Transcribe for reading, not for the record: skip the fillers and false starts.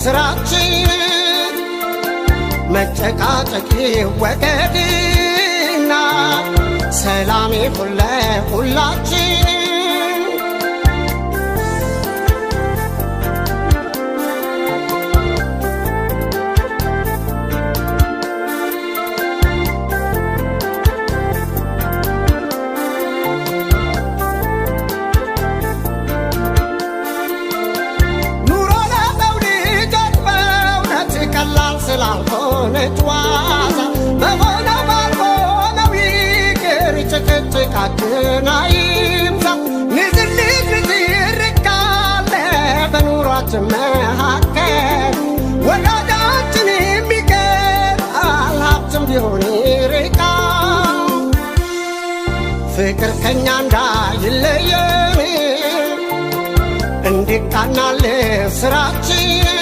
ስራችን መጨቃጨቂ ወገድና ሰላም ይሁን ለሁላችን ነትዋዛ በሆነ ባልሆነው ይቅር ጭቅጭቃችን አይብዛ ንዝንዝ ንዝርቃለ በኑሯችን መካከል ወዳጃችን የሚቀራል ሀብትም ቢሆን ይርቃል ፍቅር ከኛ እንዳይለየን እንዲቃናልን ስራችን